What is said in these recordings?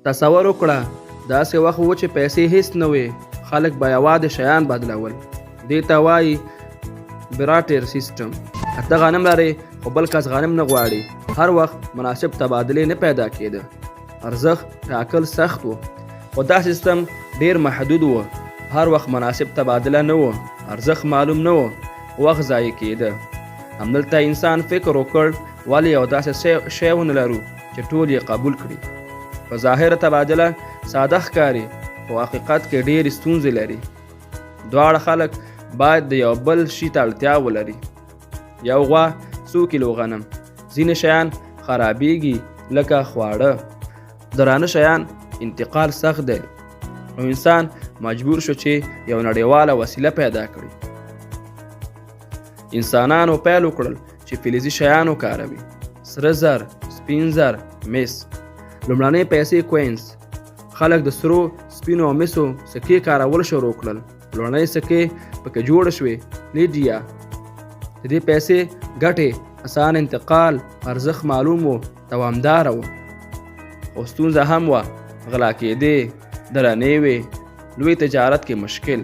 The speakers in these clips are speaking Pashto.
تصور وکړه داسې وخت و چې پیسې هیڅ نه وې، خلک به یوازې شیان بدلول. دې ته وایي براتر سیستم. ته غنم لرې خو بل کس غنم نه غواړي. هر وخت مناسب تبادلې نه پیدا کېده. ارزښت ټاکل سخت و، خو دا سیستم ډیر محدود و. هر وخت مناسب تبادله نه و، ارزښت معلوم نه و، وخت ضایع کېده. همدلته انسان فکر وکړ ولې یو داسې شی ونه لرو چې ټول یې قبول کړي. په ظاهره تبادله ساده ښکاري، خو حقیقت کې ډېرې ستونزې لري. دواړه خلک باید د یو بل شي ته اړتیا ولري. یو غوا 100 کیلو غنم. ځینې شیان خرابېږي لکه خواړه. درانه شیان انتقال سخت دی، نو انسان مجبور شو چې یو نړیواله وسیله پیدا کړي. انسانانو پیل وکړل چې فلزي شیان وکاروي. سره زر، سپین زر، مس. لومړنۍ پیسې کوینز. خلک د سرو، سپینو او مسو سکې کارول شروع کړل. لومړنۍ سکې پکې جوړه شوې. لیډیا. د دې پیسې ګټې اسان انتقال، ارزښت معلوم و، دوامداره و. خو ستونزه هم وه، غلا کېدې، درنې وې، لوی تجارت کې مشکل.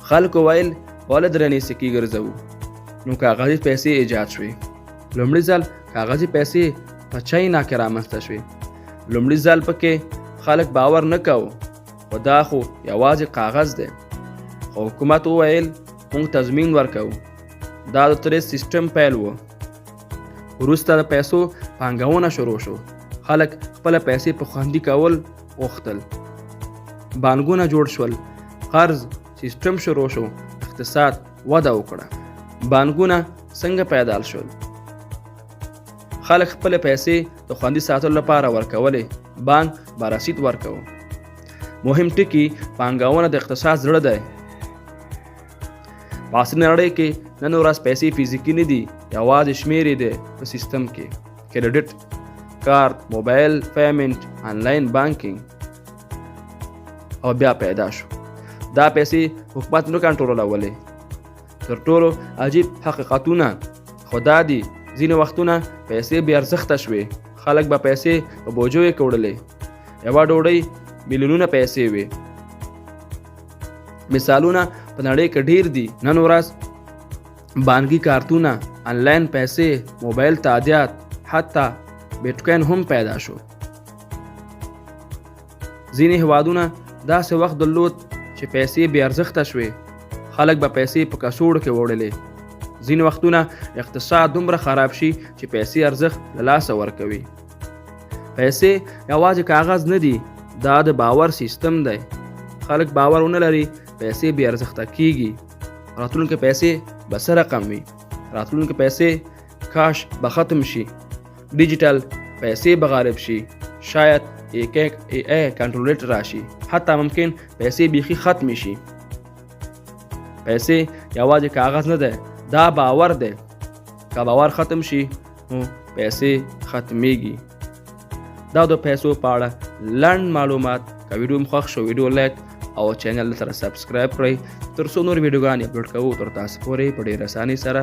خلکو ویل ولې درنې سکې ګرځوو؟ نو کاغذي پیسې ایجاد شوې. لومړي ځل کاغذي پیسې په چاینا کې رامنځته شوې. لومړي ځل پکې خلک باور نه کوو، خو دا خو یوازې کاغذ دی. خو حکومت وویل موږ تضمین ورکوو. دا د تریس سیستم پیل و. وروسته د پیسو پانګونه شروع شو. خلک خپل پیسې په خوندي کول غوښتل. بانکونه جوړ شول. قرض سیستم شروع شو. اقتصاد وده وکړه. بانکونه څنګه پیدا شول؟ خلک خپل پیسې د خوندي ساتلو لپاره ورکولې. بانک به رسید ورکوه. مهم ټکی پانګونه د اقتصاد زړه دی. په عصري نړۍ کې نن ورځ پیسې فزیکي نه دي، یوازې شمیرې دی په سیستم کې. کریډټ کارت، موبایل پیمنټ، آنلاین بانکینګ. او بیا پیدا شو. دا پیسې حکومت نه کنټرولولې. تر ټولو عجیب حقیقتونه خو دا دي ځینې وختونه پیسې بې ارزښته شوې. خلک به پیسې په بوجو یې کوړلې. یوه ډوډۍ میلیونونه پیسې وې. مثالونه په نړۍ کې ډیر دي. نن ورځ بانکي کارتونه، آنلاین پیسې، موبایل تادیات، حتی بیټکوین هم پیدا شو. ځینې هیوادونه داسې وخت درلود چې پیسې بې ارزښته شوې. خلک به پیسې په کڅوړو کې وړلې. ځینې وختونه اقتصاد دومره خراب شي چې پیسې ارزښت له لاسه ورکوي. پیسې یوازې کاغذ نه دي، دا د باور سیستم دی. خلک باور ونه لري پیسې بې ارزښته کیږي. راتلونکي پیسې به څه رقم وي؟ راتلونکي پیسې کاش به ختم شي. ډیجیټل پیسې به غالب شي. شاید AI کنټرولټ راشي. حتی ممکن پیسې بیخي ختم شي. پیسې یوازې کاغذ نه دی، دا باور دی. که باور ختم شي نو پیسې ختمیږي. دا د پیسو په اړه لنډ معلومات. که ویډیو مو خوښ شو ویډیو لایک او چینل سره سبسکرایب کړئ تر څو نور ویډیوګانې اپلوډ کوو تر تاسو پورې په ډېر اسانۍ سره.